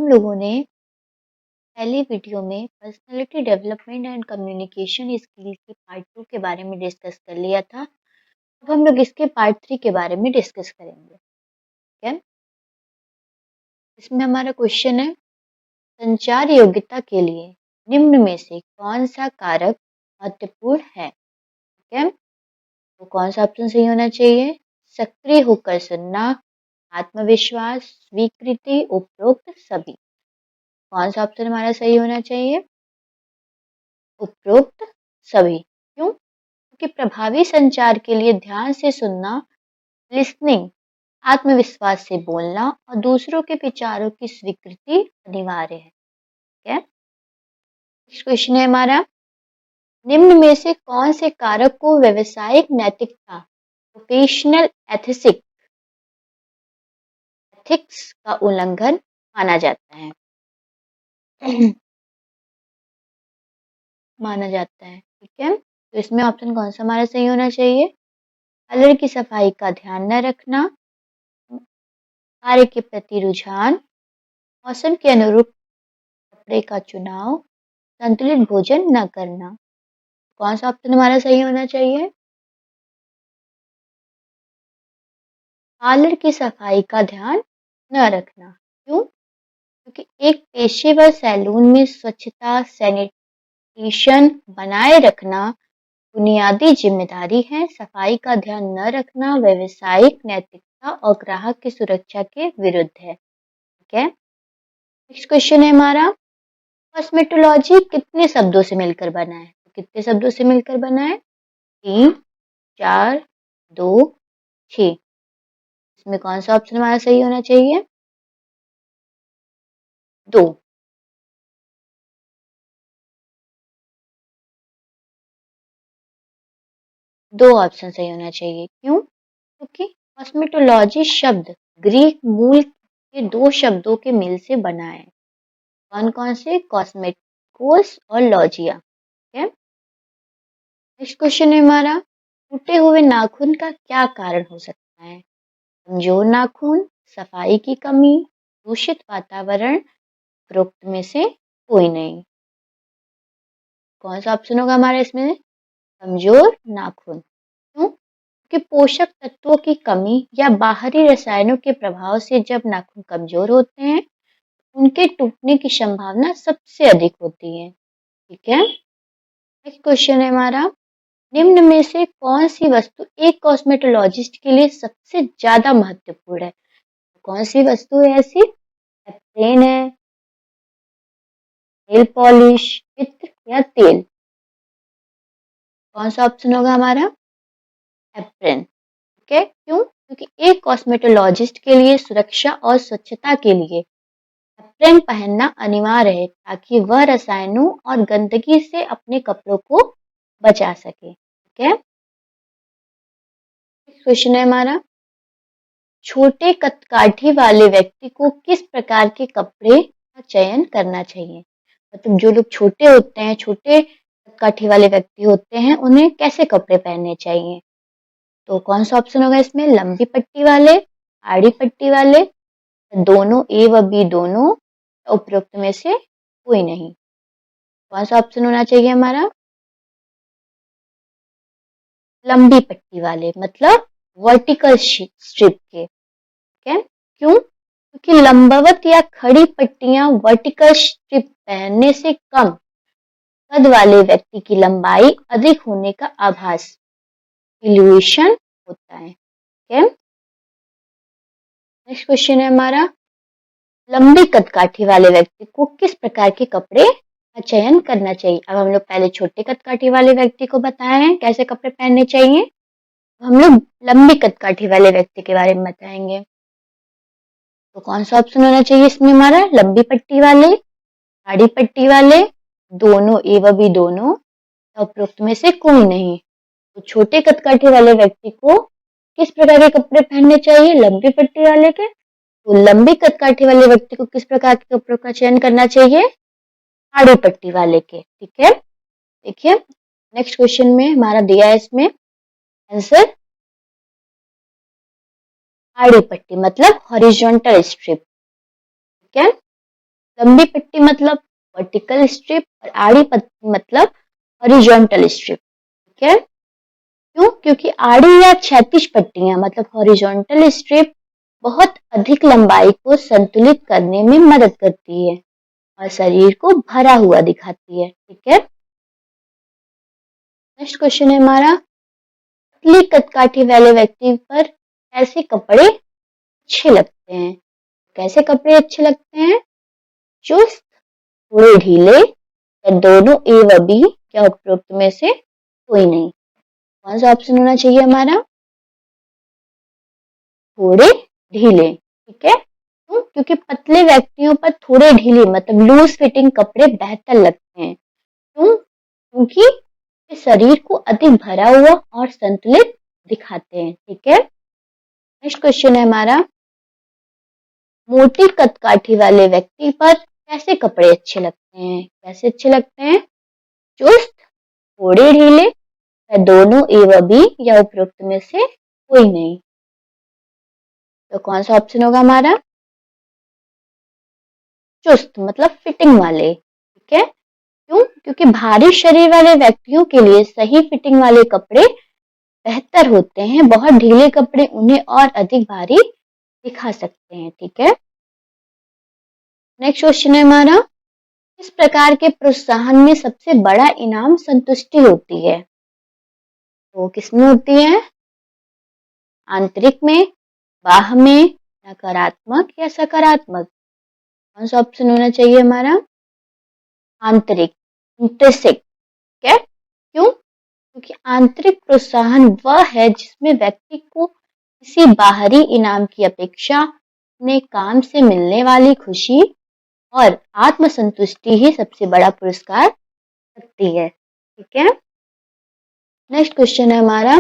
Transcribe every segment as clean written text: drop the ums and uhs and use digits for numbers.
हम लोगों ने पहले वीडियो में personality development and communication skills के पार्ट 2 के बारे में डिस्कस कर लिया था। अब हम लोग इसके पार्ट 3 के बारे में डिस्कस करेंगे। ठीक है, इसमें हमारा क्वेश्चन है, संचार योग्यता के लिए निम्न में से कौन सा कारक महत्वपूर्ण है। ठीक है, तो कौन सा ऑप्शन सही होना चाहिए? सक्रिय होकर सुनना, आत्मविश्वास, स्वीकृति, उपरोक्त सभी। कौन सा ऑप्शन हमारा सही होना चाहिए? उपरोक्त सभी। क्यों? क्योंकि प्रभावी संचार के लिए ध्यान से सुनना, लिसनिंग, आत्मविश्वास से बोलना और दूसरों के विचारों की स्वीकृति अनिवार्य है। ठीक है, नेक्स्ट क्वेश्चन है हमारा, निम्न में से कौन से कारक को व्यवसायिक नैतिकता, प्रोफेशनल एथिक्स का उल्लंघन माना जाता है? माना जाता है। ठीक है, तो इसमें ऑप्शन कौन सा हमारा सही होना चाहिए? कलर की सफाई का ध्यान न रखना, कार्य के प्रति रुझान, मौसम के अनुरूप कपड़े का चुनाव, संतुलित भोजन न करना। कौन सा ऑप्शन हमारा सही होना चाहिए? पार्लर की सफाई का ध्यान न रखना। क्यों? क्योंकि एक पेशेवर सैलून में स्वच्छता, सैनिटेशन बनाए रखना बुनियादी जिम्मेदारी है। सफाई का ध्यान न रखना व्यावसायिक नैतिकता और ग्राहक की सुरक्षा के विरुद्ध है। ठीक है, नेक्स्ट क्वेश्चन है हमारा, कॉस्मेटोलॉजी कितने शब्दों से मिलकर बना है? तो कितने शब्दों से मिलकर बना है? 3, 4, 2, 6। इसमें कौन सा ऑप्शन हमारा सही होना चाहिए? 2। दो ऑप्शन सही होना चाहिए। क्यों? क्योंकि कॉस्मेटोलॉजी शब्द ग्रीक मूल के दो शब्दों के मेल से बना है। कौन कौन से? कॉस्मेटिकोस और लॉजिया। ठीक है, नेक्स्ट क्वेश्चन है हमारा, टूटे हुए नाखून का क्या कारण हो सकता है? कमजोर नाखून, सफाई की कमी, दूषित वातावरण, उपरोक्त में से कोई नहीं। कौन सा ऑप्शन होगा हमारा इसमें? कमजोर नाखून। क्यों? क्योंकि पोषक तत्वों की कमी या बाहरी रसायनों के प्रभाव से जब नाखून कमजोर होते हैं, उनके टूटने की संभावना सबसे अधिक होती है। ठीक है, नेक्स्ट क्वेश्चन है हमारा, निम्न में से कौन सी वस्तु एक कॉस्मेटोलॉजिस्ट के लिए सबसे ज्यादा महत्वपूर्ण है? कौन सी वस्तु है ऐसी? एप्रेन है, नेल पॉलिश, इत्र या तेल? कौन सा ऑप्शन होगा हमारा? एप्रेन। ठीक है, क्यों? क्योंकि एक कॉस्मेटोलॉजिस्ट के लिए सुरक्षा और स्वच्छता के लिए एप्रेन पहनना अनिवार्य है ताकि वह रसायनों और गंदगी से अपने कपड़ों को बचा सके। ठीक है, क्वेश्चन है हमारा, छोटे कदकाठी वाले व्यक्ति को किस प्रकार के कपड़े का चयन करना चाहिए? मतलब जो लोग छोटे होते हैं, छोटे कदकाठी वाले व्यक्ति होते हैं, उन्हें कैसे कपड़े पहनने चाहिए? तो कौन सा ऑप्शन होगा इसमें? लंबी पट्टी वाले, आड़ी पट्टी वाले, दोनों, ए व बी दोनों, उपरोक्त में से कोई नहीं। कौन सा ऑप्शन होना चाहिए हमारा? लंबी पट्टी वाले, मतलब वर्टिकल स्ट्रिप के। ठीक है, क्यों? क्योंकि लंबवत या खड़ी पट्टियां वर्टिकल स्ट्रिप पहनने से कम कद वाले व्यक्ति की लंबाई अधिक होने का आभास, इल्यूशन होता है। ठीक है, नेक्स्ट क्वेश्चन है हमारा, लंबी कदकाठी वाले व्यक्ति को किस प्रकार के कपड़े का चयन करना चाहिए? अब हम लोग पहले छोटे कदकाठी वाले व्यक्ति को बताए हैं कैसे कपड़े पहनने चाहिए, हम लोग लंबी कदकाठी वाले व्यक्ति के बारे में बताएंगे। तो कौन सा ऑप्शन होना चाहिए इसमें हमारा? लंबी पट्टी वाले, आड़ी पट्टी वाले, दोनों, ए व बी दोनों, उपरोक्त में से कोई नहीं। तो छोटे कदकाठी वाले व्यक्ति को किस प्रकार के कपड़े पहनने चाहिए? लंबी पट्टी वाले के। तो लंबी कदकाठी वाले व्यक्ति को किस प्रकार के कपड़ों का चयन करना चाहिए? आड़ी पट्टी वाले के। ठीक है, देखिए नेक्स्ट क्वेश्चन में हमारा दिया है इसमें आंसर आड़ी पट्टी, मतलब हॉरिजॉन्टल स्ट्रिप। ठीक है, लंबी पट्टी मतलब वर्टिकल स्ट्रिप और आड़ी पट्टी मतलब हॉरिजॉन्टल स्ट्रिप। ठीक है, क्यों? क्योंकि आड़ी या क्षैतिज पट्टियां मतलब हॉरिजॉन्टल स्ट्रिप बहुत अधिक लंबाई को संतुलित करने में मदद करती है और शरीर को भरा हुआ दिखाती है। ठीक है, नेक्स्ट क्वेश्चन है हमारा, पतली कदकाठी वाले व्यक्ति पर कैसे कपड़े अच्छे लगते हैं? कैसे कपड़े अच्छे लगते हैं? चुस्त, थोड़े ढीले, या दोनों ए व बी, या उपरोक्त में से कोई नहीं? कौन सा ऑप्शन होना चाहिए हमारा? थोड़े ढीले। ठीक है, क्यों? क्योंकि पतले व्यक्तियों पर थोड़े ढीले मतलब लूज फिटिंग कपड़े बेहतर लगते हैं। क्यों? क्योंकि शरीर को अधिक भरा हुआ और संतुलित दिखाते हैं। ठीक है, नेक्स्ट क्वेश्चन है हमारा, मोटी कदकाठी वाले व्यक्ति पर कैसे कपड़े अच्छे लगते हैं? कैसे अच्छे लगते हैं? चुस्त, थोड़े ढीले, या दोनों ए व बी, या उपरोक्त में से कोई नहीं? तो कौन सा ऑप्शन होगा हमारा? चुस्त मतलब फिटिंग वाले। ठीक है, क्यों? क्योंकि भारी शरीर वाले व्यक्तियों के लिए सही फिटिंग वाले कपड़े बेहतर होते हैं। बहुत ढीले कपड़े उन्हें और अधिक भारी दिखा सकते हैं। ठीक है, नेक्स्ट क्वेश्चन है हमारा, किस प्रकार के प्रोत्साहन में सबसे बड़ा इनाम संतुष्टि होती है? तो किसमें होती है? आंतरिक में, बाह्य में, नकारात्मक या सकारात्मक? कौन सा ऑप्शन होना चाहिए हमारा? आंतरिक, इंट्रिंसिक। क्या? क्यों? क्योंकि आंतरिक प्रोत्साहन वह है जिसमें व्यक्ति को किसी बाहरी इनाम की अपेक्षा अपने काम से मिलने वाली खुशी और आत्मसंतुष्टि ही सबसे बड़ा पुरस्कार लगती है। ठीक है, नेक्स्ट क्वेश्चन है हमारा,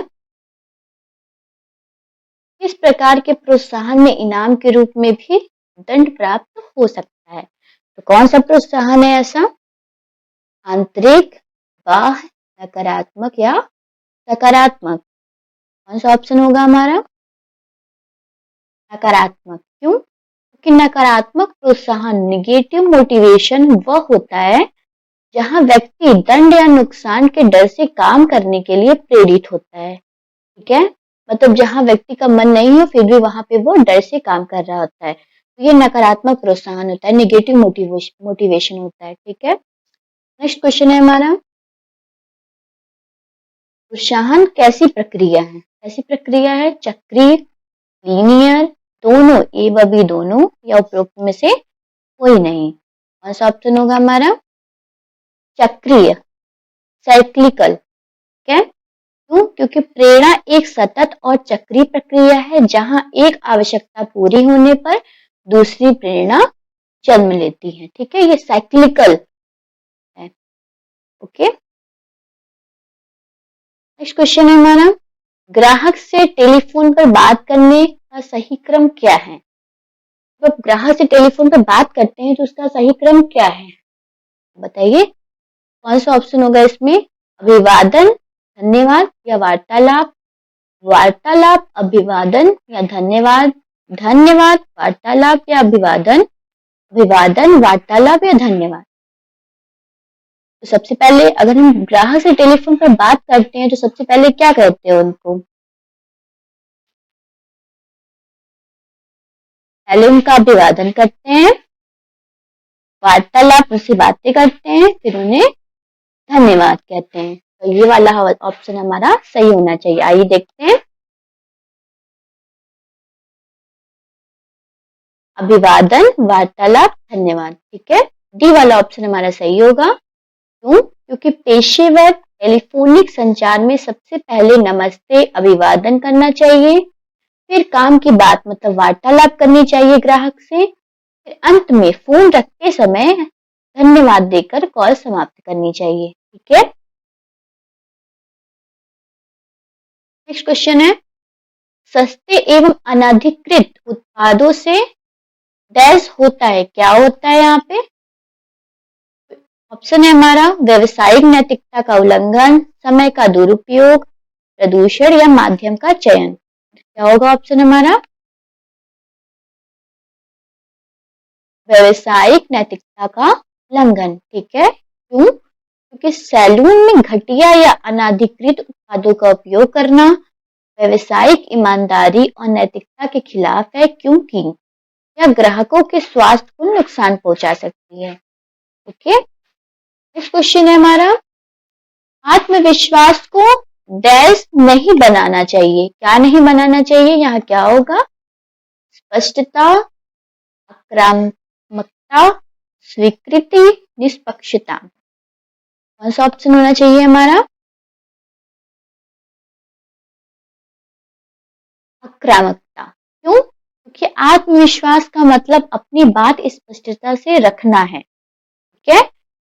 किस प्रकार के प्रोत्साहन में इनाम के रूप में भी दंड प्राप्त हो सकता है? तो कौन सा प्रोत्साहन है ऐसा? आंतरिक, बाह्य, नकारात्मक या सकारात्मक? कौन सा ऑप्शन होगा हमारा? नकारात्मक। क्यों? क्योंकि नकारात्मक प्रोत्साहन निगेटिव मोटिवेशन वह होता है जहां व्यक्ति दंड या नुकसान के डर से काम करने के लिए प्रेरित होता है। ठीक है, मतलब जहां व्यक्ति का मन नहीं हो फिर भी वहां पे वो डर से काम कर रहा होता है, तो ये नकारात्मक प्रोत्साहन होता है, नेगेटिव मोटिवेशन होता है। ठीक है, नेक्स्ट क्वेश्चन है हमारा, प्रोत्साहन कैसी प्रक्रिया है? कैसी प्रक्रिया है? चक्रीय, लीनियर, दोनों ए व बी दोनों, या उपरोक्त में से कोई नहीं? कौन सा ऑप्शन होगा हमारा? चक्रीय, साइक्लिकल। क्या? क्यों? क्योंकि प्रेरणा एक सतत और चक्रीय प्रक्रिया है जहां एक आवश्यकता पूरी होने पर दूसरी प्रेरणा जन्म लेती है। ठीक है, ये साइक्लिकल है। ओके, नेक्स्ट क्वेश्चन है हमारा, ग्राहक से टेलीफोन पर बात करने का सही क्रम क्या है? जब ग्राहक से टेलीफोन पर बात करते हैं तो उसका सही क्रम क्या है? बताइए, कौन सा ऑप्शन होगा इसमें? अभिवादन, धन्यवाद, या वार्तालाप? वार्तालाप, अभिवादन, या धन्यवाद? धन्यवाद, वार्तालाप, या अभिवादन? अभिवादन, वार्तालाप, या धन्यवाद? तो सबसे पहले अगर हम ग्राहक से टेलीफोन पर बात करते हैं तो सबसे पहले क्या कहते हैं उनको? पहले उनका अभिवादन करते हैं, वार्तालाप उनसे बातें करते हैं, फिर उन्हें धन्यवाद कहते हैं। तो ये वाला ऑप्शन हमारा सही होना चाहिए। आइए देखते हैं, अभिवादन, वार्तालाप, धन्यवाद। ठीक है, डी वाला ऑप्शन हमारा सही होगा। क्यों? क्योंकि पेशेवर टेलीफोनिक संचार में सबसे पहले नमस्ते, अभिवादन करना चाहिए, फिर काम की बात मतलब वार्तालाप करनी चाहिए ग्राहक से, फिर अंत में फोन रखते समय धन्यवाद देकर कॉल समाप्त करनी चाहिए। ठीक है, नेक्स्ट क्वेश्चन है, सस्ते एवं अनधिकृत उत्पादों से डैश होता है? क्या होता है यहाँ पे? ऑप्शन है हमारा, व्यवसायिक नैतिकता का उल्लंघन, समय का दुरुपयोग, प्रदूषण, या माध्यम का चयन? क्या होगा ऑप्शन हमारा? व्यवसायिक नैतिकता का उल्लंघन। ठीक है, क्यों? क्योंकि सैलून में घटिया या अनाधिकृत उत्पादों का उपयोग करना व्यावसायिक ईमानदारी और नैतिकता के खिलाफ है, क्योंकि यह ग्राहकों के स्वास्थ्य को नुकसान पहुंचा सकती है। ओके, नेक्स्ट क्वेश्चन है हमारा, आत्मविश्वास को डैश नहीं बनाना चाहिए। क्या नहीं बनाना चाहिए? यहाँ क्या होगा? स्पष्टता, आक्रामकता, स्वीकृति, निष्पक्षता। कौन सा ऑप्शन होना चाहिए हमारा? आक्रामकता। क्यों? क्योंकि आत्मविश्वास का मतलब अपनी बात स्पष्टता से रखना है। ठीक है,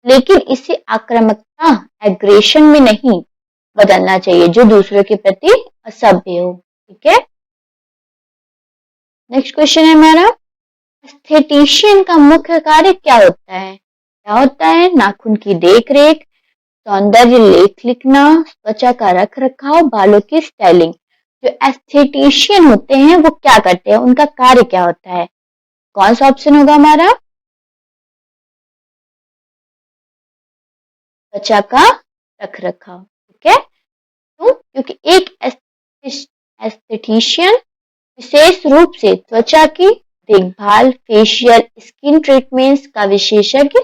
लेकिन इसे आक्रामकता, एग्रेशन में नहीं बदलना चाहिए जो दूसरों के प्रति असभ्य हो। ठीक है, नेक्स्ट क्वेश्चन है हमारा, एस्थेटिशियन का मुख्य कार्य क्या होता है? क्या होता है? नाखून की देख रेख, सौंदर्य लेख लिखना, त्वचा का रख रखाव, बालों की स्टाइलिंग। जो एस्थेटिशियन होते हैं वो क्या करते हैं? उनका कार्य क्या होता है? कौन सा ऑप्शन होगा हमारा? त्वचा का रख रखाव। ठीक है, क्यों? क्योंकि एक एस्थेटिशियन विशेष रूप से त्वचा की देखभाल, फेशियल, स्किन ट्रीटमेंट्स का विशेषज्ञ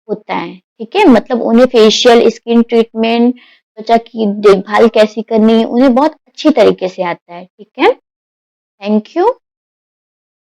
होता है। ठीक है, मतलब उन्हें फेशियल, स्किन ट्रीटमेंट, त्वचा की देखभाल कैसी करनी है उन्हें बहुत अच्छी तरीके से आता है। ठीक है, थैंक यू।